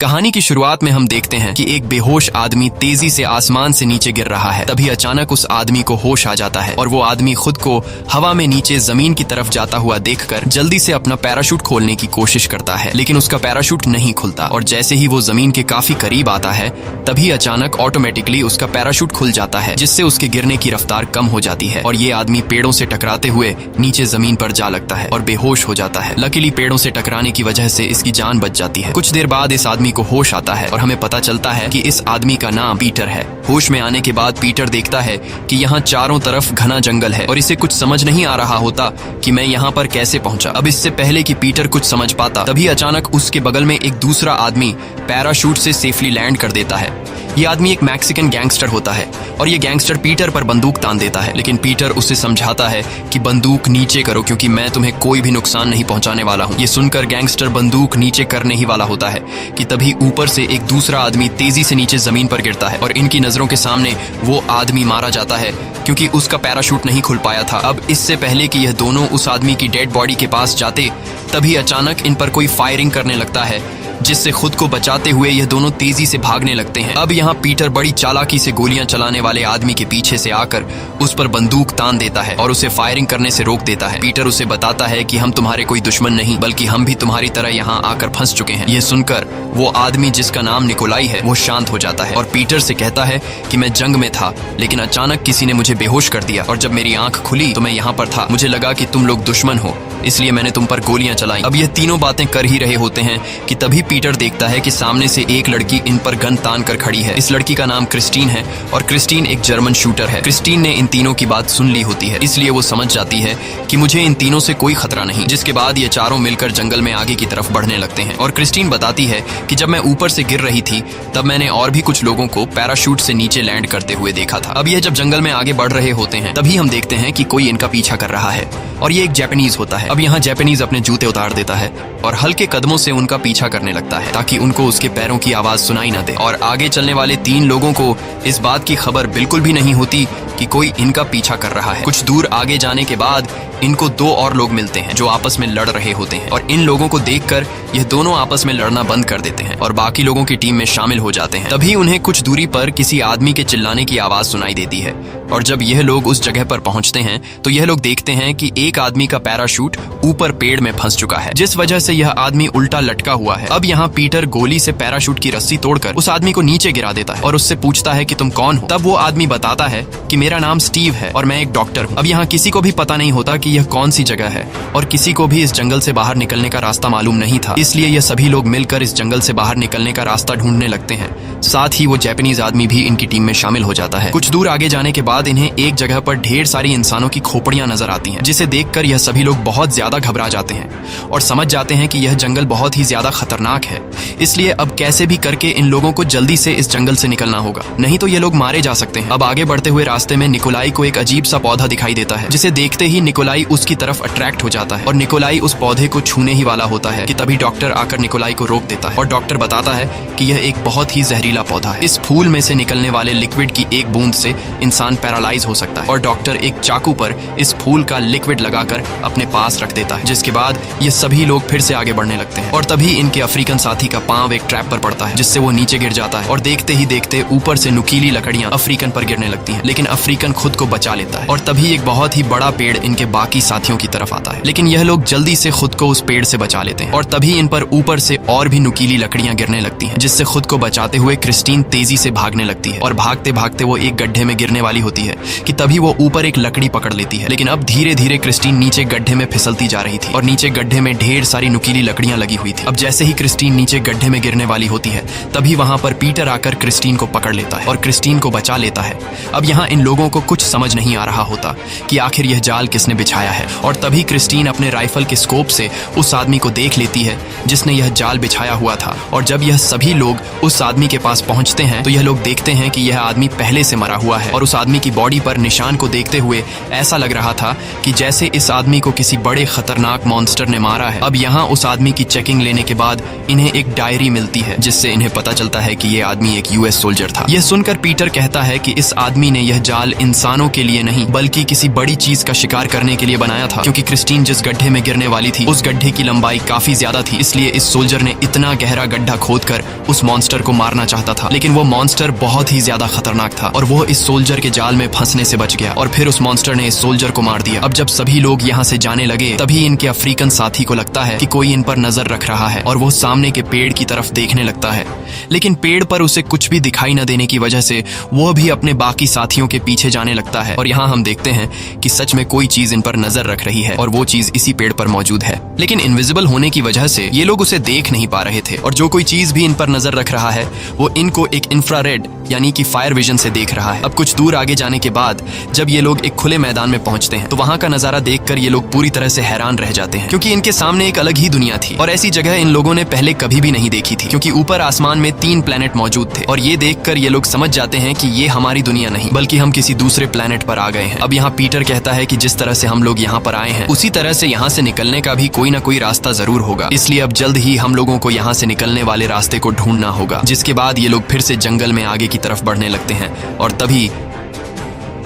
कहानी की शुरुआत में हम देखते हैं कि एक बेहोश आदमी तेजी से आसमान से नीचे गिर रहा है। तभी अचानक उस आदमी को होश आ जाता है और वो आदमी खुद को हवा में नीचे जमीन की तरफ जाता हुआ देखकर जल्दी से अपना पैराशूट खोलने की कोशिश करता है, लेकिन उसका पैराशूट नहीं खुलता। और जैसे ही वो जमीन के काफी करीब आता है तभी अचानक ऑटोमेटिकली उसका पैराशूट खुल जाता है, जिससे उसके गिरने की रफ्तार कम हो जाती है और ये आदमी पेड़ों से टकराते हुए नीचे जमीन पर जा लगता है और बेहोश हो जाता है। लकीली पेड़ों से टकराने की वजह से इसकी जान बच जाती है। कुछ देर बाद इस आदमी को होश आता है और हमें पता चलता है कि इस आदमी का नाम पीटर है। होश में आने के बाद पीटर देखता है कि यहाँ चारों तरफ घना जंगल है और इसे कुछ समझ नहीं आ रहा होता कि मैं यहाँ पर कैसे पहुंचा। अब इससे पहले कि पीटर कुछ समझ पाता तभी अचानक उसके बगल में एक दूसरा आदमी पैराशूट से सेफली लैंड कर देता है। ये आदमी एक मैक्सिकन गैंगस्टर होता है और ये गैंगस्टर पीटर पर बंदूक तान देता है, लेकिन पीटर उसे समझाता है कि बंदूक नीचे करो क्योंकि मैं तुम्हें कोई भी नुकसान नहीं पहुंचाने वाला हूँ। ये सुनकर गैंगस्टर बंदूक नीचे करने ही वाला होता है कि तभी ऊपर से एक दूसरा आदमी तेजी से नीचे जमीन पर गिरता है और इनकी नजरों के सामने वो आदमी मारा जाता है क्योंकि उसका पैराशूट नहीं खुल पाया था। अब इससे पहले कि यह दोनों उस आदमी की डेड बॉडी के पास जाते तभी अचानक इन पर कोई फायरिंग करने लगता है, जिससे खुद को बचाते हुए यह दोनों तेजी से भागने लगते हैं। अब यहाँ पीटर बड़ी चालाकी से गोलियां चलाने वाले आदमी के पीछे से आकर उस पर बंदूक तान देता है और उसे फायरिंग करने से रोक देता है। पीटर उसे बताता है कि हम तुम्हारे कोई दुश्मन नहीं बल्कि हम भी तुम्हारी तरह यहाँ आकर फंस चुके हैं। यह सुनकर वो आदमी जिसका नाम निकोलाई है वो शांत हो जाता है और पीटर से कहता है कि मैं जंग में था लेकिन अचानक किसी ने मुझे बेहोश कर दिया और जब मेरी आंख खुली तो मैं यहाँ पर था। मुझे लगा कि तुम लोग दुश्मन हो इसलिए मैंने तुम पर गोलियां चलाई। अब यह तीनों बातें कर ही रहे होते हैं कि तभी पीटर देखता है कि सामने से एक लड़की इन पर गन तान कर खड़ी है। इस लड़की का नाम क्रिस्टीन है और क्रिस्टीन एक जर्मन शूटर है। क्रिस्टीन ने इन तीनों की बात सुन ली होती है इसलिए वो समझ जाती है कि मुझे इन तीनों से कोई खतरा नहीं, जिसके बाद ये चारों मिलकर जंगल में आगे की तरफ बढ़ने लगते हैं। और क्रिस्टीन बताती है कि जब मैं ऊपर से गिर रही थी तब मैंने और भी कुछ लोगों को पैराशूट से नीचे लैंड करते हुए देखा था। अब यह जब जंगल में आगे बढ़ रहे होते हैं तभी हम देखते हैं कि कोई इनका पीछा कर रहा है और ये एक जापानीज होता है। अब यहाँ जापानीज अपने जूते उतार देता है और हल्के कदमों से उनका पीछा करने लगता है ताकि उनको उसके पैरों की आवाज सुनाई न दे। और आगे चलने वाले तीन लोगों को इस बात की खबर बिल्कुल भी नहीं होती कि कोई इनका पीछा कर रहा है। कुछ दूर आगे जाने के बाद इनको दो और लोग मिलते हैं जो आपस में लड़ रहे होते हैं और इन लोगों को देखकर यह दोनों आपस में लड़ना बंद कर देते हैं और बाकी लोगों की टीम में शामिल हो जाते हैं। तभी उन्हें कुछ दूरी पर किसी आदमी के चिल्लाने की आवाज सुनाई देती है और जब यह लोग उस जगह पर पहुंचते हैं तो यह लोग देखते हैं कि एक आदमी का पैराशूट ऊपर पेड़ में फंस चुका है, जिस वजह से यह आदमी उल्टा लटका हुआ है। अब यहाँ पीटर गोली से पैराशूट की रस्सी तोड़कर उस आदमी को नीचे गिरा देता है और उससे पूछता है कि तुम कौन हो। तब वो आदमी बताता है कि मेरा नाम स्टीव है और मैं एक डॉक्टर हूँ। अब यहाँ किसी को भी पता नहीं होता कि यह कौन सी जगह है और किसी को भी इस जंगल से बाहर निकलने का रास्ता मालूम नहीं था, इसलिए यह सभी लोग मिलकर इस जंगल से बाहर निकलने का रास्ता ढूंढने लगते हैं। साथ ही वो जापानीज आदमी भी इनकी टीम में शामिल हो जाता है। कुछ दूर आगे जाने के बाद इन्हें एक जगह पर ढेर सारी इंसानों की खोपड़ियां नजर आती हैं, जिसे देखकर यह सभी लोग बहुत ज्यादा घबरा जाते हैं और समझ जाते हैं कि यह जंगल बहुत ही ज्यादा खतरनाक है, इसलिए अब कैसे भी करके इन लोगों को जल्दी से इस जंगल से निकलना होगा, नहीं तो ये लोग मारे जा सकते हैं। अब आगे बढ़ते हुए रास्ते में निकोलाई को एक अजीब सा पौधा दिखाई देता है, जिसे देखते ही निकोलाई उसकी तरफ अट्रैक्ट हो जाता है और निकोलाई उस पौधे को छूने ही वाला होता है कि तभी डॉक्टर आकर निकोलाई को रोक देता है और डॉक्टर बताता है कि यह एक बहुत ही जहरीला पौधा है। इस फूल में से निकलने वाले लिक्विड की एक बूंद से इंसान पैरालाइज हो सकता है और डॉक्टर एक चाकू पर इस फूल का लिक्विड लगाकर अपने पास रख देता है, जिसके बाद ये सभी लोग फिर से आगे बढ़ने लगते हैं और तभी इनके अफ्रीकन साथी का पांव एक ट्रैप पर पड़ता है, जिससे वो नीचे गिर जाता है और देखते ही देखते ऊपर से नुकीली लकड़ियां अफ्रीकन पर गिरने लगती हैं, लेकिन अफ्रीकन खुद को बचा लेता है और तभी एक बहुत ही बड़ा पेड़ इनके बाकी साथियों की तरफ आता है, लेकिन यह लोग जल्दी से खुद को उस पेड़ से बचा लेते हैं और तभी इन पर ऊपर से और भी नुकीली लकड़ियां गिरने लगती हैं, जिससे खुद को बचाते हुए क्रिस्टीन तेजी से भागने लगती है और भागते भागते वो एक गड्ढे में गिरने वाली होती है कि तभी वो ऊपर एक लकड़ी पकड़ लेती है, लेकिन अब धीरे धीरे क्रिस्टीन नीचे गड्ढे में फिसलती जा रही थी और नीचे गड्ढे में ढेर सारी नुकीली लकड़ियां लगी हुई थी। अब जैसे ही क्रिस्टीन नीचे गड्ढे में गिरने वाली होती है तभी वहां पर पीटर आकर क्रिस्टीन को पकड़ लेता है और क्रिस्टीन को बचा लेता है। अब यहाँ इन लोगों को कुछ समझ नहीं आ रहा होता कि आखिर यह जाल किसने बिछाया है और तभी क्रिस्टीन अपने राइफल के स्कोप से उस आदमी को देख लेती है जिसने यह जाल बिछाया हुआ था और जब यह सभी लोग उस आदमी के पास पहुंचते हैं तो यह लोग देखते हैं कि यह आदमी पहले से मरा हुआ है और उस आदमी की की बॉडी पर निशान को देखते हुए ऐसा लग रहा था कि जैसे इस आदमी को किसी बड़े खतरनाक मॉन्स्टर ने मारा है। अब यहाँ उस आदमी की चेकिंग लेने के बाद इन्हें एक डायरी मिलती है जिससे इन्हें पता चलता है कि ये आदमी एक यूएस सोल्जर था। यह सुनकर पीटर कहता है कि इस आदमी ने यह जाल इंसानों के लिए नहीं बल्कि किसी बड़ी चीज का शिकार करने के लिए बनाया था, क्योंकि क्रिस्टीन जिस गड्ढे में गिरने वाली थी उस गड्ढे की लंबाई काफी ज्यादा थी। इसलिए इस सोल्जर ने इतना गहरा गड्ढा खोदकर उस मॉन्स्टर को मारना चाहता था, लेकिन वो मॉन्स्टर बहुत ही ज्यादा खतरनाक था और वो इस सोल्जर के जाल में फंसने से बच गया और फिर उस मॉन्स्टर ने इस सोल्जर को मार दिया। अब जब सभी लोग यहाँ से जाने लगे तभी इनके अफ्रीकन साथी को लगता है कि कोई इन पर नजर रख रहा है और वो सामने के पेड़ की तरफ देखने लगता है, लेकिन पेड़ पर उसे कुछ भी दिखाई न देने की वजह से वो भी अपने बाकी साथियों के पीछे जाने लगता है। और यहाँ हम देखते हैं कि सच में कोई चीज इन पर नजर रख रही है और वो चीज इसी पेड़ पर मौजूद है, लेकिन इनविजिबल होने की वजह से ये लोग उसे देख नहीं पा रहे थे और जो कोई चीज भी इन पर नजर रख रहा है वो इनको एक इंफ्रारेड यानी कि फायर विजन से देख रहा है। अब कुछ दूर आगे जाने के बाद जब ये लोग एक खुले मैदान में पहुंचते हैं तो वहां का नजारा देखकर ये लोग पूरी तरह से हैरान रह जाते हैं, क्योंकि इनके सामने एक अलग ही दुनिया थी और ऐसी जगह इन लोगों ने पहले कभी भी नहीं देखी थी, क्योंकि ऊपर आसमान में 3 प्लेनेट मौजूद थे और ये देखकर ये लोग समझ जाते हैं कि ये हमारी दुनिया नहीं बल्कि हम किसी दूसरे प्लेनेट पर आ गए हैं। अब यहाँ पीटर कहता है कि जिस तरह से हम लोग यहाँ पर आए हैं उसी तरह से यहाँ से निकलने का भी कोई ना कोई रास्ता जरूर होगा, इसलिए अब जल्द ही हम लोगों को यहाँ से निकलने वाले रास्ते को ढूंढना होगा। जिसके बाद ये लोग फिर से जंगल में आगे की तरफ बढ़ने लगते हैं और तभी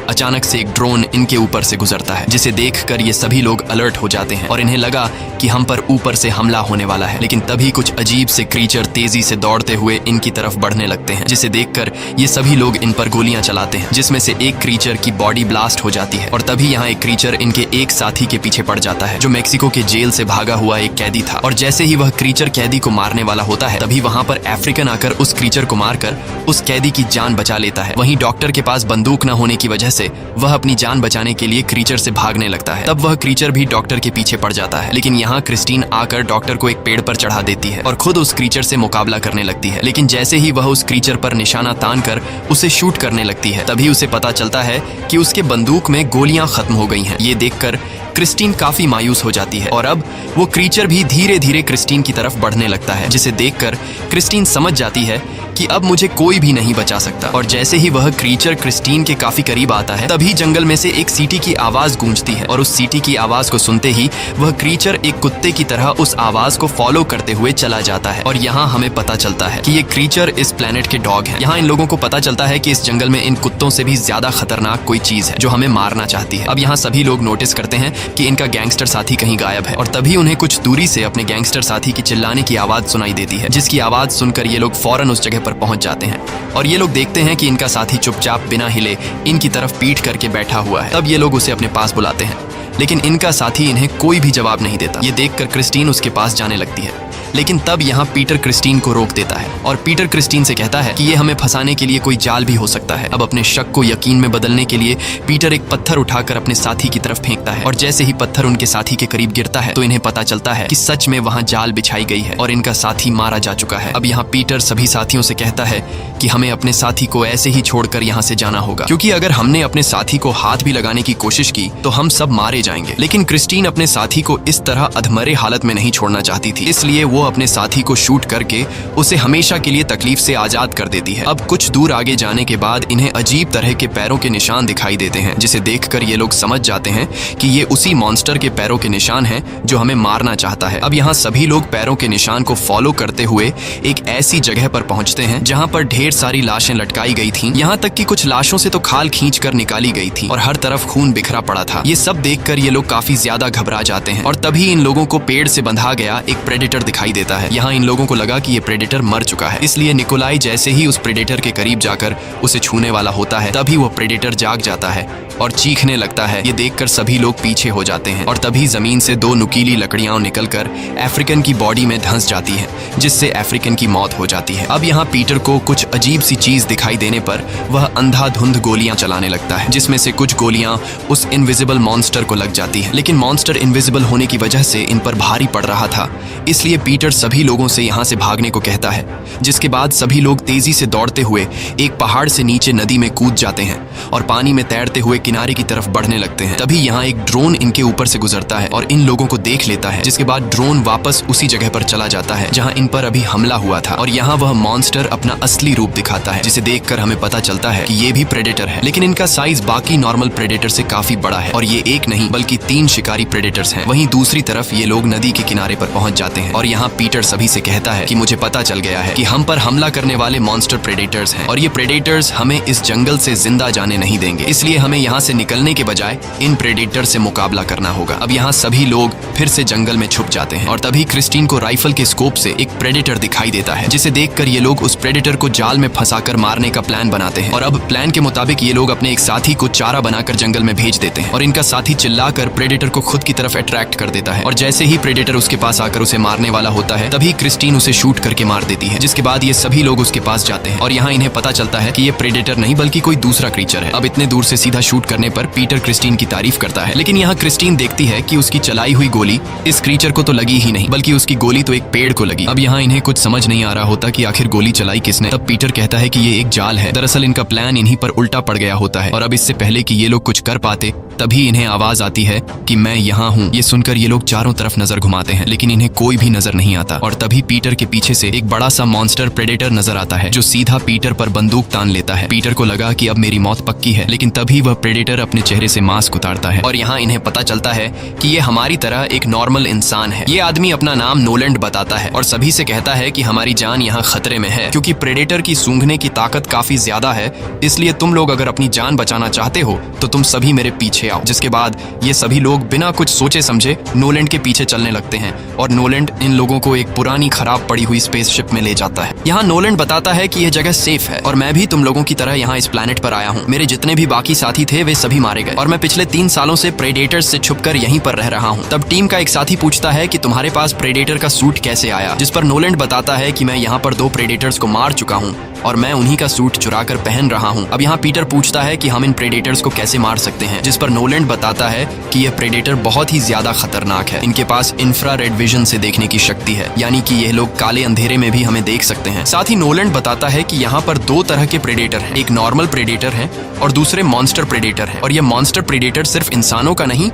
अचानक से एक ड्रोन इनके ऊपर से गुजरता है, जिसे देखकर ये सभी लोग अलर्ट हो जाते हैं और इन्हें लगा कि हम पर ऊपर से हमला होने वाला है। लेकिन तभी कुछ अजीब से क्रीचर तेजी से दौड़ते हुए इनकी तरफ बढ़ने लगते हैं, जिसे देखकर ये सभी लोग इन पर गोलियां चलाते हैं, जिसमें से एक क्रीचर की बॉडी ब्लास्ट हो जाती है और तभी यहाँ एक क्रीचर इनके एक साथी के पीछे पड़ जाता है जो मेक्सिको के जेल से भागा हुआ एक कैदी था। और जैसे ही वह क्रीचर कैदी को मारने वाला होता है तभी वहां पर अफ्रीकन आकर उस क्रीचर को मारकर उस कैदी की जान बचा लेता है। वहीं डॉक्टर के पास बंदूक न होने की वजह से वह अपनी जान बचाने के लिए क्रीचर से भागने लगता है। तब वह क्रीचर भी डॉक्टर के पीछे पड़ जाता है, लेकिन यहाँ क्रिस्टीन आकर डॉक्टर को एक पेड़ पर चढ़ा देती है और खुद उस क्रीचर से मुकाबला करने लगती है। लेकिन जैसे ही वह उस क्रीचर पर निशाना तानकर उसे शूट करने लगती है तभी उसे पता चलता है कि उसके बंदूक में गोलियां खत्म हो गई हैं। ये देखकर क्रिस्टीन काफी मायूस हो जाती है और अब वो क्रीचर भी धीरे धीरे क्रिस्टीन की तरफ बढ़ने लगता है, जिसे देखकर क्रिस्टीन समझ जाती है कि अब मुझे कोई भी नहीं बचा सकता। और जैसे ही वह क्रीचर क्रिस्टीन के काफी करीब आता है तभी जंगल में से एक सीटी की आवाज गूंजती है और उस सीटी की आवाज को सुनते ही वह क्रीचर एक कुत्ते की तरह उस आवाज को फॉलो करते हुए चला जाता है। और यहाँ हमें पता चलता है कि ये क्रीचर इस प्लेनेट के डॉग है। यहाँ इन लोगों को पता चलता है कि इस जंगल में इन कुत्तों से भी ज्यादा खतरनाक कोई चीज है जो हमें मारना चाहती है। अब यहाँ सभी लोग नोटिस करते हैं कि इनका गैंगस्टर साथी कहीं गायब है और तभी उन्हें कुछ दूरी से अपने गैंगस्टर साथी की चिल्लाने की आवाज सुनाई देती है, जिसकी आवाज सुनकर ये लोग फौरन उस जगह पर पहुंच जाते हैं और ये लोग देखते हैं कि इनका साथी चुपचाप बिना हिले इनकी तरफ पीठ करके बैठा हुआ है। तब ये लोग उसे अपने पास बुलाते हैं, लेकिन इनका साथी इन्हें कोई भी जवाब नहीं देता। ये देखकर क्रिस्टीन उसके पास जाने लगती है, लेकिन तब यहाँ पीटर क्रिस्टीन को रोक देता है और पीटर क्रिस्टीन से कहता है कि ये हमें फंसाने के लिए कोई जाल भी हो सकता है। अब अपने शक को यकीन में बदलने के लिए पीटर एक पत्थर उठाकर अपने साथी की तरफ फेंकता है और जैसे ही पत्थर उनके साथी के करीब गिरता है तो इन्हें पता चलता है कि सच में वहाँ जाल बिछाई गई है और इनका साथी मारा जा चुका है। अब यहाँ पीटर सभी साथियों से कहता है कि हमें अपने साथी को ऐसे ही छोड़कर यहाँ से जाना होगा, क्योंकि अगर हमने अपने साथी को हाथ भी लगाने की कोशिश की तो हम सब मारे जाएंगे। लेकिन क्रिस्टीन अपने साथी को इस तरह अधमरे हालत में नहीं छोड़ना चाहती थी, इसलिए वो अपने साथी को शूट करके उसे हमेशा के लिए तकलीफ से आजाद कर देती है। अब कुछ दूर आगे जाने के बाद इन्हें अजीब तरह के पैरों के निशान दिखाई देते हैं, जिसे देखकर ये लोग समझ जाते हैं कि ये उसी मॉन्स्टर के पैरों के निशान हैं जो हमें मारना चाहता है। अब यहाँ सभी लोग पैरों के निशान को फॉलो करते हुए एक ऐसी जगह पर पहुंचते हैं जहाँ पर ढेर सारी लाशें लटकाई गई थीं, यहाँ तक कि कुछ लाशों से तो खाल खींच कर निकाली गई थी और हर तरफ खून बिखरा पड़ा था। ये सब देखकर ये लोग काफी ज्यादा घबरा जाते हैं और तभी इन लोगों को पेड़ से बंधा गया एक प्रेडेटर दिखाई देता है। यहाँ इन लोगों को लगा कि ये प्रेडेटर मर चुका है, इसलिए निकोलाई जैसे ही उस प्रेडेटर के करीब जाकर उसे छूने वाला होता है तभी वो प्रेडेटर जाग जाता है और चीखने लगता है। ये देखकर सभी लोग पीछे हो जाते हैं और तभी जमीन से 2 नुकीली लकड़ियां निकलकर अफ्रीकन की बॉडी में धंस जाती हैं, जिससे अफ्रीकन की मौत हो जाती है। अब यहाँ पीटर को कुछ अजीब सी चीज दिखाई देने पर वह अंधाधुंध गोलियां चलाने लगता है, जिसमें से कुछ गोलियां उस इनविजिबल मॉन्स्टर को लग जाती है। लेकिन मॉन्स्टर इनविजिबल होने की वजह से इन पर भारी पड़ रहा था, इसलिए पीटर सभी लोगों से यहाँ से भागने को कहता है, जिसके बाद सभी लोग तेजी से दौड़ते हुए एक पहाड़ से नीचे नदी में कूद जाते हैं और पानी में तैरते हुए किनारे की तरफ बढ़ने लगते हैं। तभी यहाँ एक ड्रोन इनके ऊपर से गुजरता है और इन लोगों को देख लेता है, जिसके बाद ड्रोन वापस उसी जगह पर चला जाता है जहाँ इन पर अभी हमला हुआ था। और यहाँ वह मॉन्स्टर अपना असली रूप दिखाता है, जिसे देखकर हमें पता चलता है कि ये भी प्रेडेटर है, लेकिन इनका साइज बाकी नॉर्मल प्रेडेटर से काफी बड़ा है और ये एक नहीं बल्कि 3 शिकारी प्रेडेटर्स हैं। वहीं दूसरी तरफ ये लोग नदी के किनारे पर पहुंच जाते हैं और यहाँ पीटर सभी से कहता है कि मुझे पता चल गया है कि हम पर हमला करने वाले मॉन्स्टर प्रेडेटर्स हैं और ये प्रेडेटर्स हमें इस जंगल से जिंदा जाने नहीं देंगे, इसलिए हमें यहाँ से निकलने के बजाय इन प्रेडेटर से मुकाबला करना होगा। अब यहाँ सभी लोग फिर से जंगल में छुप जाते हैं और तभी क्रिस्टीन को राइफल के स्कोप से एक प्रेडेटर दिखाई देता है, जिसे देखकर ये लोग उस प्रेडेटर को जाल में फंसाकर मारने का प्लान बनाते हैं। और अब प्लान के मुताबिक ये लोग अपने एक साथी को चारा बनाकर जंगल में भेज देते हैं और इनका साथी चिल्लाकर प्रेडेटर को खुद की तरफ अट्रैक्ट कर देता है। और जैसे ही प्रेडेटर उसके पास आकर उसे मारने वाला होता है, तभी क्रिस्टीन उसे शूट करके मार देती है, जिसके बाद ये सभी लोग उसके पास जाते हैं और यहाँ इन्हें पता चलता है कि ये प्रेडेटर नहीं बल्कि कोई दूसरा क्रीचर है। अब इतने दूर से सीधा शूट करने पर पीटर क्रिस्टीन की तारीफ करता है, लेकिन यहाँ क्रिस्टीन देखती है कि उसकी चलाई हुई गोली इस क्रीचर को तो लगी ही नहीं, बल्कि उसकी गोली तो एक पेड़ को लगी। अब यहाँ इन्हें कुछ समझ नहीं आ रहा होता कि आखिर गोली चलाई किसने। तब पीटर कहता है कि ये एक जाल है। दरअसल इनका प्लान इन्हीं पर उल्टा पड़ गया होता है और अब इससे पहले कि ये लोग कुछ कर पाते, तभी इन्हें आवाज आती है कि मैं यहाँ हूँ। ये सुनकर ये लोग चारों तरफ नजर घुमाते हैं, लेकिन इन्हें कोई भी नजर नहीं आता। और तभी पीटर के पीछे से एक बड़ा सा मॉन्स्टर प्रेडेटर नजर आता है, जो सीधा पीटर पर बंदूक तान लेता है। पीटर को लगा कि अब मेरी मौत पक्की है, लेकिन तभी वह प्रेडेटर अपने चेहरे से मास्क उतारता है और यहाँ इन्हें पता चलता है कि ये हमारी तरह एक नॉर्मल इंसान है। ये आदमी अपना नाम नोलैंड बताता है और सभी से कहता है कि हमारी जान यहाँ खतरे में है, क्योंकि प्रेडेटर की सूंघने की ताकत काफी ज्यादा है, इसलिए तुम लोग अगर अपनी जान बचाना चाहते हो तो तुम सभी मेरे पीछे आओ। जिसके बाद ये सभी लोग बिना कुछ सोचे समझे नोलैंड के पीछे चलने लगते हैं और नोलैंड इन लोगों को एक पुरानी खराब पड़ी हुई स्पेसशिप में ले जाता है। यहाँ नोलैंड बताता है कि यह जगह सेफ है और मैं भी तुम लोगों की तरह यहाँ इस प्लेनेट पर आया हूँ। मेरे जितने भी बाकी साथी थे वे सभी मारे गए और मैं पिछले 3 सालों से प्रेडेटर्स से छुपकर यहीं पर रह रहा हूँ। तब टीम का एक साथी पूछता है कि तुम्हारे पास प्रेडेटर का सूट कैसे आया, जिस पर नोलैंड बताता है कि मैं यहाँ पर 2 प्रेडेटर्स को मार चुका हूँ और मैं उन्हीं का सूट चुराकर पहन रहा हूँ। अब यहाँ पीटर पूछता है कि हम इन प्रेडेटर्स को कैसे मार सकते हैं, जिस पर नोलैंड बताता है कि यह प्रेडेटर बहुत ही ज्यादा खतरनाक है। इनके पास इंफ्रारेड विजन से देखने की शक्ति है, यानी कि यह लोग काले अंधेरे में भी हमें देख सकते हैं। साथ ही नोलैंड बताता है कि यहाँ पर 2 तरह के प्रेडेटर हैं, एक नॉर्मल प्रेडेटर है और दूसरे मॉन्स्टर प्रेडेटर है। और ये मॉन्स्टर प्रेडेटर सिर्फ इंसानों का नहीं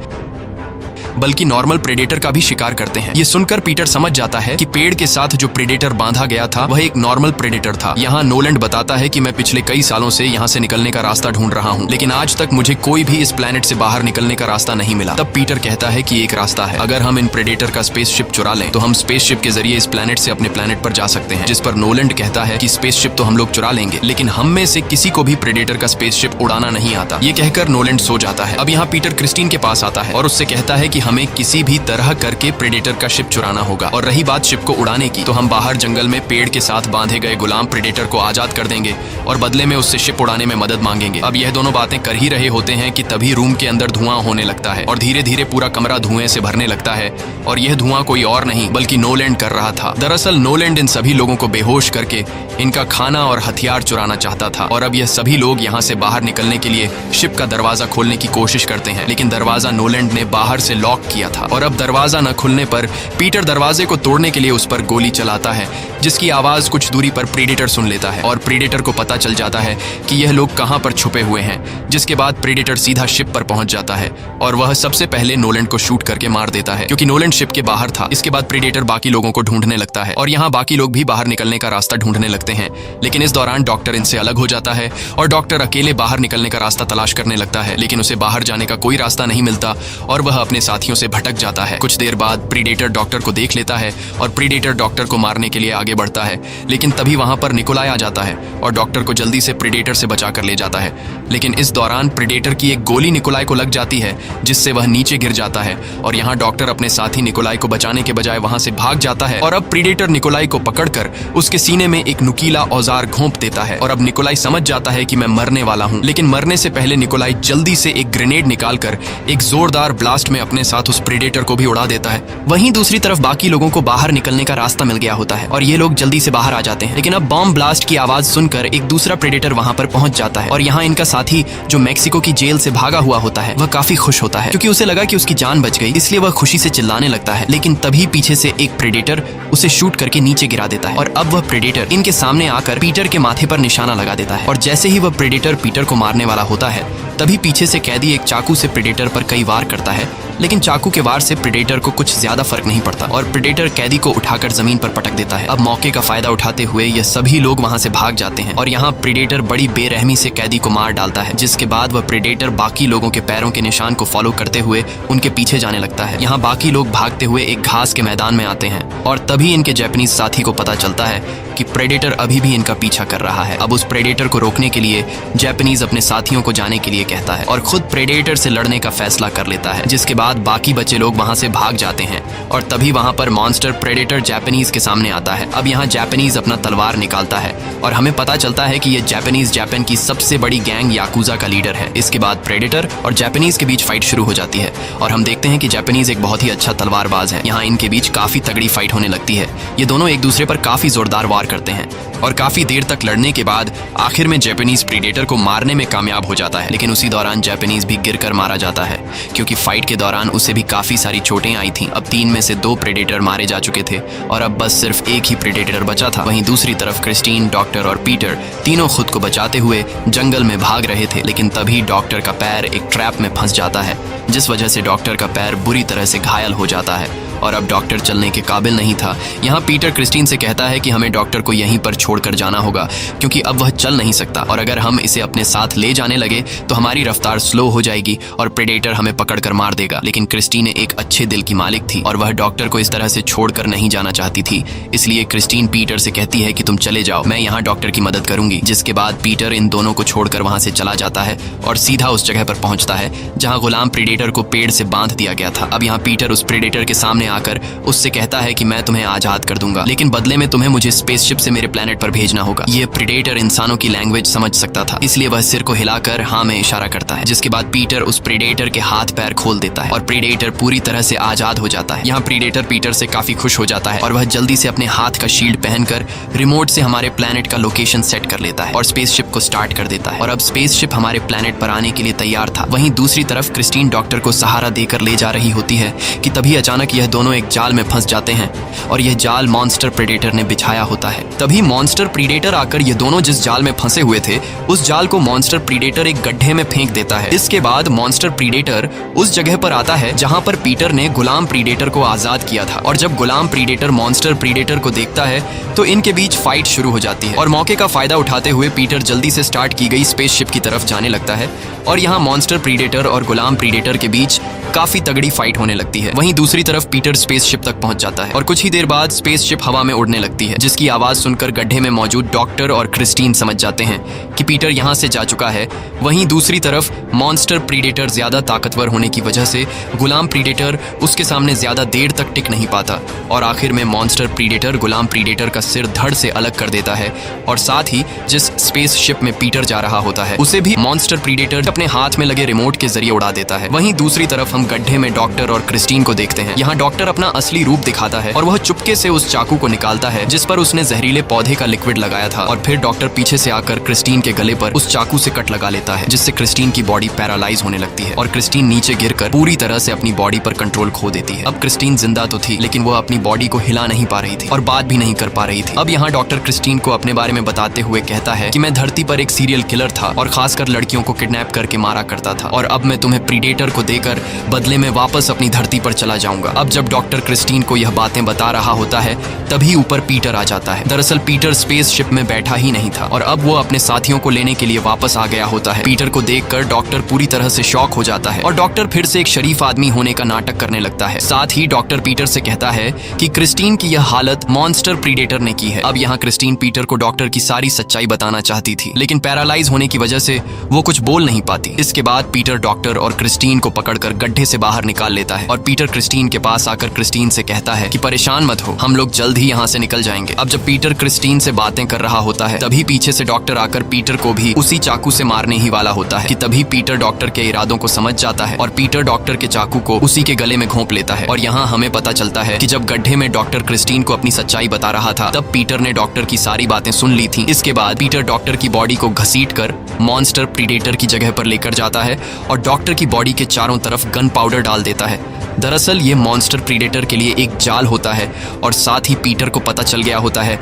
बल्कि नॉर्मल प्रेडेटर का भी शिकार करते हैं। ये सुनकर पीटर समझ जाता है कि पेड़ के साथ जो प्रेडेटर बांधा गया था वह एक नॉर्मल प्रेडेटर था। यहाँ नोलैंड बताता है कि मैं पिछले कई सालों से यहाँ से निकलने का रास्ता ढूंढ रहा हूँ, लेकिन आज तक मुझे कोई भी इस प्लेनेट से बाहर निकलने का रास्ता नहीं मिला। तब पीटर कहता है कि एक रास्ता है, अगर हम इन प्रेडेटर का स्पेसशिप चुरा लें तो हम स्पेसशिप के जरिए इस प्लेनेट से अपने प्लेनेट पर जा सकते हैं। जिस पर नोलैंड कहता है कि स्पेसशिप तो हम लोग चुरा लेंगे, लेकिन हम में से किसी को भी प्रेडेटर का स्पेसशिप उड़ाना नहीं आता। ये कहकर नोलैंड सो जाता है। अब यहाँ पीटर क्रिस्टीन के पास आता है और उससे कहता है कि हमें किसी भी तरह करके प्रेडेटर का शिप चुराना होगा, और रही बात शिप को उड़ाने की तो हम बाहर जंगल में पेड़ के साथ बांधे गए गुलाम प्रेडेटर को आजाद कर देंगे और बदले में उससे शिप उड़ाने में मदद मांगेंगे। अब यह दोनों बातें कर ही रहे होते हैं कि तभी रूम के अंदर धुआं होने लगता है और धीरे धीरे पूरा कमरा धुएं से भरने लगता है और यह धुआं कोई और नहीं बल्कि नोलैंड कर रहा था। दरअसल नोलैंड इन सभी लोगों को बेहोश करके इनका खाना और हथियार चुराना चाहता था और अब यह सभी लोग यहाँ से बाहर निकलने के लिए शिप का दरवाजा खोलने की कोशिश करते हैं, लेकिन दरवाजा नोलैंड ने बाहर से लॉक किया था और अब दरवाजा न खुलने पर पीटर दरवाजे को तोड़ने के लिए उस पर गोली चलाता है, जिसकी आवाज कुछ दूरी पर प्रेडेटर सुन लेता है और प्रेडेटर को पता चल जाता है कि यह लोग कहां पर छुपे हुए हैं। जिसके बाद प्रेडेटर सीधा शिप पर पहुंच जाता है और वह सबसे पहले नोलैंड को शूट करके मार देता है, क्योंकि नोलैंड शिप के बाहर था। इसके बाद प्रेडेटर बाकी लोगों को ढूंढने लगता है और यहाँ बाकी लोग भी बाहर निकलने का रास्ता ढूंढने लगते हैं, लेकिन इस दौरान डॉक्टर इनसे अलग हो जाता है और डॉक्टर अकेले बाहर निकलने का रास्ता तलाश करने लगता है, लेकिन उसे बाहर जाने का कोई रास्ता नहीं मिलता और वह अपने साथियों से भटक जाता है। कुछ देर बाद प्रेडेटर डॉक्टर को देख लेता है और प्रेडेटर डॉक्टर को मारने के लिए आगे बढ़ता है, लेकिन तभी वहां पर निकोलाई आ जाता है और डॉक्टर को जल्दी से प्रेडेटर से बचा कर ले जाता है। लेकिन इस दौरान प्रेडेटर की एक गोली निकोलाई को लग जाती है, जिससे वह नीचे गिर जाता है और यहाँ डॉक्टर अपने साथी निकोलाई को बचाने के बजाय वहां से भाग जाता है और अब प्रेडेटर निकोलाई को पकड़कर उसके सीने में एक नुकीला औजार घोंप देता है और अब निकोलाई समझ जाता है कि मैं मरने वाला हूँ। लेकिन मरने से पहले निकोलाई जल्दी से एक ग्रेनेड निकालकर एक जोरदार ब्लास्ट में अपने साथ उस प्रेडेटर को भी उड़ा देता है। वहीं दूसरी तरफ बाकी लोगों को बाहर निकलने का रास्ता मिल गया होता है और ये लोग जल्दी से बाहर आ जाते हैं, लेकिन अब बॉम्ब ब्लास्ट की आवाज सुनकर एक दूसरा प्रेडेटर वहां पर पहुंच जाता है और यहाँ इनका साथी जो मेक्सिको की जेल से भागा हुआ होता है वह काफी खुश होता है, क्योंकि उसे लगा कि उसकी जान बच गई, इसलिए वह खुशी से चिल्लाने लगता है। लेकिन तभी पीछे से एक प्रेडेटर उसे शूट करके नीचे गिरा देता है और अब वह प्रेडेटर इनके सामने आकर पीटर के माथे पर निशाना लगा देता है और जैसे ही वह प्रेडेटर पीटर को मारने वाला होता है तभी पीछे से कैदी एक चाकू से प्रेडेटर पर कई वार करता है, लेकिन चाकू के वार से प्रेडेटर को कुछ ज्यादा फर्क नहीं पड़ता और प्रेडेटर कैदी को उठाकर जमीन पर पटक देता है। अब मौके का फायदा उठाते हुए ये सभी लोग वहां से भाग जाते हैं और यहाँ प्रेडेटर बड़ी बेरहमी से कैदी को मार डालता है, जिसके बाद वह प्रेडेटर बाकी लोगों के पैरों के निशान को फॉलो करते हुए उनके पीछे जाने लगता है। यहाँ बाकी लोग भागते हुए एक घास के मैदान में आते हैं और तभी इनके जापानीज साथी को पता चलता है कि प्रेडेटर अभी भी इनका पीछा कर रहा है। अब उस प्रेडेटर को रोकने के लिए जापानीज अपने साथियों को जाने के लिए कहता है और खुद प्रेडेटर से लड़ने का फैसला कर लेता है, जिसके बाद बाकी बचे लोग वहां से भाग जाते हैं और तभी वहां पर मॉन्स्टर प्रेडेटर जापानीज के सामने आता है। अब यहाँ जापानीज अपना तलवार निकालता है और हमें पता चलता है कि ये जापानीज जापान की सबसे बड़ी गैंग याकुजा का लीडर है। इसके बाद प्रेडेटर और जापानीज के बीच फाइट शुरू हो जाती है और हम देखते हैं कि जापानीज एक बहुत ही अच्छा तलवारबाज है। यहाँ इनके बीच काफी तगड़ी फाइट होने लगती है। ये दोनों एक दूसरे पर काफी जोरदार वार करते हैं और काफी देर तक लड़ने के बाद आखिर में जापानीज प्रेडेटर को मारने में कामयाब हो जाता है, लेकिन उसी दौरान जापानीज भी गिरकर मारा जाता है क्योंकि फाइट के दौरान उसे भी काफी सारी चोटें आई थीं। अब 3 में से 2 प्रेडेटर मारे जा चुके थे और अब बस सिर्फ एक ही प्रेडेटर बचा था। वहीं दूसरी तरफ क्रिस्टीन, डॉक्टर और पीटर तीनों खुद को बचाते हुए जंगल में भाग रहे थे, लेकिन तभी डॉक्टर का पैर एक ट्रैप में फंस जाता है, जिस वजह से डॉक्टर का पैर बुरी तरह से घायल हो जाता है और अब डॉक्टर चलने के काबिल नहीं था। यहाँ पीटर क्रिस्टीन से कहता है कि हमें डॉक्टर को यहीं पर छोड़कर जाना होगा क्योंकि अब वह चल नहीं सकता और अगर हम इसे अपने साथ ले जाने लगे तो हमारी रफ्तार स्लो हो जाएगी और प्रेडेटर हमें पकड़कर मार देगा। लेकिन क्रिस्टीन एक अच्छे दिल की मालिक थी और वह डॉक्टर को इस तरह से छोड़कर नहीं जाना चाहती थी, इसलिए क्रिस्टीन पीटर से कहती है कि तुम चले जाओ, मैं यहाँ डॉक्टर की मदद करूंगी। जिसके बाद पीटर इन दोनों को छोड़कर वहां से चला जाता है और सीधा उस जगह पर पहुंचता है जहाँ गुलाम प्रेडेटर को पेड़ से बांध दिया गया था। अब यहाँ पीटर उस प्रेडेटर के सामने आकर उससे कहता है कि मैं तुम्हें आजाद कर दूंगा, लेकिन बदले में तुम्हें मुझे स्पेसशिप से मेरे प्लेनेट पर भेजना होगा। ये प्रेडेटर इंसानों की लैंग्वेज समझ सकता था, इसलिए वह सिर को हिलाकर हाँ में इशारा करता है, जिसके बाद पीटर उस प्रेडेटर के हाथ पैर खोल देता है और प्रेडेटर पूरी तरह से आजाद हो जाता है। यहाँ प्रेडेटर पीटर से काफी खुश हो जाता है और वह जल्दी से अपने हाथ का शील्ड पहनकर रिमोट से हमारे प्लेनेट का लोकेशन सेट कर लेता है और स्पेसशिप को स्टार्ट कर देता है और अब स्पेसशिप हमारे प्लेनेट पर आने के लिए तैयार था। वहीं दूसरी तरफ क्रिस्टीन डॉक्टर को सहारा देकर ले जा रही होती है कि तभी अचानक यह दोनों एक जाल में फंस जाते हैं और यह जाल मॉन्स्टर प्रेडेटर ने बिछाया होता है। तभी मॉन्स्टर प्रेडेटर आकर ये दोनों जिस जाल में फंसे हुए थे उस जाल को मॉन्स्टर प्रेडेटर एक गड्ढे में फेंक देता है। इसके बाद मॉन्स्टर प्रेडेटर उस जगह पर आता है जहां पर पीटर ने गुलाम प्रेडेटर को आजाद किया था और जब गुलाम प्रेडेटर मॉन्स्टर प्रेडेटर को देखता है तो इनके बीच फाइट शुरू हो जाती है और मौके का फायदा उठाते हुए पीटर जल्दी से स्टार्ट की गई स्पेसशिप की तरफ जाने लगता है और यहाँ मॉन्स्टर प्रेडेटर और गुलाम प्रेडेटर के बीच काफी तगड़ी फाइट होने लगती है। वहीं दूसरी तरफ पीटर स्पेसशिप तक पहुंच जाता है और कुछ ही देर बाद स्पेसशिप हवा में उड़ने लगती है, जिसकी आवाज सुनकर गड्ढे में मौजूद डॉक्टर और क्रिस्टीन समझ जाते हैं कि पीटर यहां से जा चुका है। वहीं दूसरी तरफ मॉन्स्टर प्रेडेटर ज्यादा ताकतवर होने की वजह से गुलाम प्रेडेटर उसके सामने ज्यादा देर तक टिक नहीं पाता और आखिर में मॉन्स्टर प्रेडेटर गुलाम प्रेडेटर का सिर धड़ से अलग कर देता है और साथ ही जिस स्पेसशिप में पीटर जा रहा होता है उसे भी मॉन्स्टर प्रेडेटर अपने हाथ में लगे रिमोट के जरिए उड़ा देता है। वहीं दूसरी तरफ हम गड्ढे में डॉक्टर और क्रिस्टीन को देखते हैं। यहाँ डॉक्टर अपना असली रूप दिखाता है और वह चुपके से उस चाकू को निकालता है जिस पर उसने जहरीले पौधे का लिक्विड लगाया था और फिर डॉक्टर पीछे से आकर क्रिस्टीन के गले पर उस चाकू से कट लगा लेता है, जिससे क्रिस्टीन की बॉडी पैरालाइज होने लगती है और क्रिस्टीन नीचे गिरकर पूरी तरह से अपनी बॉडी पर कंट्रोल खो देती है। अब क्रिस्टीन जिंदा तो थी लेकिन वो अपनी बॉडी को हिला नहीं पा रही थी और बात भी नहीं कर पा रही थी। अब यहाँ डॉक्टर क्रिस्टीन को अपने बारे में बताते हुए कहता है कि मैं धरती पर एक सीरियल किलर था और खासकर लड़कियों को किडनैप करके मारा करता था और अब मैं तुम्हें प्रेडेटर को देकर बदले में वापस अपनी धरती पर चला जाऊंगा। अब जब डॉक्टर क्रिस्टीन को यह बातें बता रहा होता है तभी ऊपर पीटर आ जाता है। दरअसल पीटर स्पेसशिप में बैठा ही नहीं था और अब वो अपने साथियों को लेने के लिए वापस आ गया होता है। पीटर को देखकर डॉक्टर पूरी तरह से शॉक हो जाता है और डॉक्टर फिर से एक शरीफ आदमी होने का नाटक करने लगता है। साथ ही डॉक्टर पीटर से कहता है कि क्रिस्टीन की यह हालत मॉन्स्टर प्रेडेटर ने की है। अब यहाँ क्रिस्टीन पीटर को डॉक्टर की सारी सच्चाई बताना चाहती थी लेकिन पैरालाइज होने की वजह से वो कुछ बोल नहीं पाती। इसके बाद पीटर डॉक्टर और क्रिस्टीन को पकड़कर गड्ढे से बाहर निकाल लेता है और पीटर क्रिस्टीन के पास आकर क्रिस्टीन से कहता है कि परेशान मत हो, हम लोग जल्द ही यहाँ से निकल जाएंगे। अब जब पीटर क्रिस्टीन से बातें कर रहा होता है तभी पीछे से डॉक्टर आकर पीटर को भी उसी चाकू से मारने ही वाला होता है कि तभी पीटर डॉक्टर के इरादों को समझ जाता है और पीटर डॉक्टर के चाकू को उसी के गले में घोंप लेता है। और यहाँ हमें पता चलता है कि जब गड्ढे में डॉक्टर क्रिस्टीन को अपनी सच्चाई बता रहा था तब पीटर ने डॉक्टर की सारी बातें सुन ली थी। इसके बाद पीटर डॉक्टर की बॉडी को घसीट कर मॉन्स्टर प्रेडेटर की जगह पर लेकर जाता है और डॉक्टर की बॉडी के चारों तरफ गन पाउडर डाल देता है। दरअसल ये मॉन्स्टर प्रेडेटर के लिए एक जाल होता है और साथ ही पीटर को पता चल गया होता है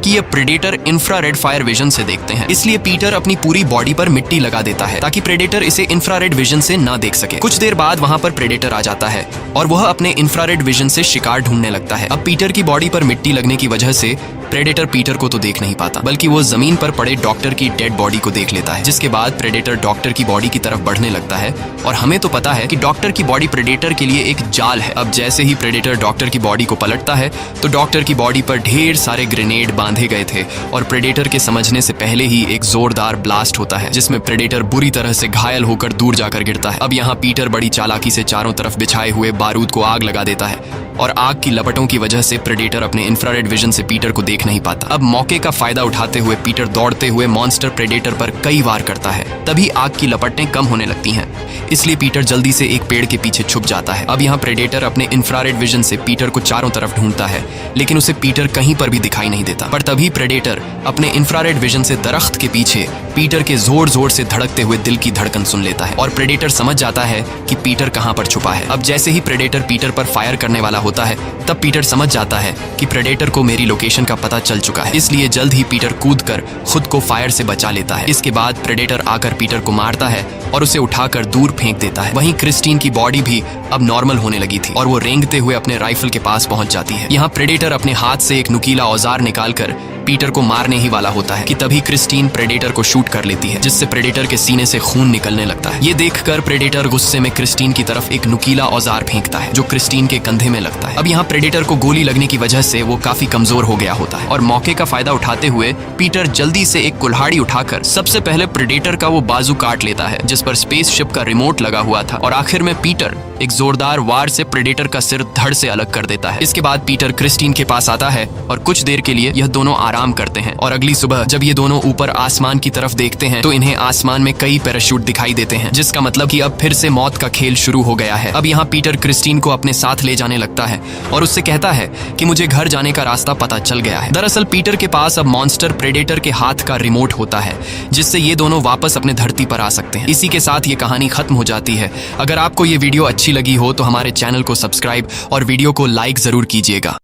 कि ये प्रेडेटर इंफ्रारेड फायर विजन से देखते हैं। इसलिए पीटर अपनी पूरी बॉडी पर मिट्टी लगा देता है ताकि प्रेडेटर इसे इंफ्रारेड विजन से ना देख सके। कुछ देर बाद वहाँ पर प्रेडेटर आ जाता है और वह अपने इंफ्रारेड विजन से शिकार ढूंढने लगता है। अब पीटर की बॉडी पर मिट्टी लगने की वजह से प्रेडेटर पीटर को तो देख नहीं पाता, बल्कि वो जमीन पर पड़े डॉक्टर की डेड बॉडी को देख लेता है। जिसके बाद प्रेडेटर डॉक्टर की बॉडी की तरफ बढ़ने लगता है और हमें तो पता है कि डॉक्टर की बॉडी प्रेडेटर के लिए एक जाल है। अब जैसे ही प्रेडेटर डॉक्टर की बॉडी को पलटता है तो डॉक्टर की बॉडी पर ढेर सारे ग्रेनेड बांधे गए थे और प्रेडेटर के समझने से पहले ही एक जोरदार ब्लास्ट होता है जिसमें प्रेडेटर बुरी तरह से घायल होकर दूर जाकर गिरता है। अब यहाँ पीटर बड़ी चालाकी से चारों तरफ बिछाए हुए बारूद को आग लगा देता है और आग की लपटों की वजह से प्रेडेटर अपने इंफ्रारेड विजन से पीटर को देख नहीं पाता। अब मौके का फायदा उठाते हुए पीटर दौड़ते हुए मॉन्स्टर प्रेडेटर पर कई वार करता है। तभी आग की लपटें कम होने लगती हैं, इसलिए पीटर जल्दी से एक पेड़ के पीछे छुप जाता है। अब यहाँ प्रेडेटर अपने इंफ्रारेड विजन से पीटर को चारों तरफ ढूंढता है, लेकिन उसे पीटर कहीं पर भी दिखाई नहीं देता। पर तभी प्रेडेटर अपने इंफ्रारेड विजन से दरख्त के पीछे पीटर के जोर जोर से धड़कते हुए दिल की धड़कन सुन लेता है और प्रेडेटर समझ जाता है कि पीटर कहाँ पर छुपा है। अब जैसे ही प्रेडेटर पीटर पर फायर करने वाला होता है तब पीटर समझ जाता है कि प्रेडेटर को मेरी लोकेशन का पता चल चुका है, इसलिए जल्द ही पीटर कूदकर खुद को फायर से बचा लेता है। इसके बाद प्रेडेटर आकर पीटर को मारता है और उसे उठाकर दूर फेंक देता है। वहीं क्रिस्टीन की बॉडी भी अब नॉर्मल होने लगी थी और वो रेंगते हुए अपने राइफल के पास पहुंच जाती है। यहाँ प्रेडेटर अपने हाथ से एक नुकीला औजार निकालकर पीटर को मारने ही वाला होता है कि तभी क्रिस्टीन प्रेडेटर को शूट कर लेती है, जिससे प्रेडेटर के सीने से खून निकलने लगता है। ये देखकर प्रेडेटर गुस्से में क्रिस्टीन की तरफ एक नुकीला औजार फेंकता है जो क्रिस्टीन के कंधे में लगता है। अब यहाँ प्रेडेटर को गोली लगने की वजह से वो काफी कमजोर हो गया होता है और मौके का फायदा उठाते हुए पीटर जल्दी से एक कुल्हाड़ी उठाकर सबसे पहले प्रेडेटर का वो बाजू काट लेता है जिस पर स्पेसशिप का रिमोट लगा हुआ था और आखिर में पीटर एक जोरदार वार से प्रेडेटर का सिर धड़ से अलग कर देता है। इसके बाद पीटर क्रिस्टीन के पास आता है और कुछ देर के लिए यह दोनों आराम करते हैं और अगली सुबह जब ये दोनों ऊपर आसमान की तरफ देखते हैं तो इन्हें आसमान में कई पैराशूट दिखाई देते हैं, जिसका मतलब कि अब फिर से मौत का खेल शुरू हो गया है। अब यहाँ पीटर क्रिस्टीन को अपने साथ ले जाने लगता है और उससे कहता है कि मुझे घर जाने का रास्ता पता चल गया है। दरअसल पीटर के पास अब मॉन्स्टर प्रेडेटर के हाथ का रिमोट होता है जिससे ये दोनों वापस अपने धरती पर आ सकते हैं। इसी के साथ ये कहानी खत्म हो जाती है। अगर आपको ये वीडियो अच्छी लगी हो तो हमारे चैनल को सब्सक्राइब और वीडियो को लाइक जरूर कीजिएगा।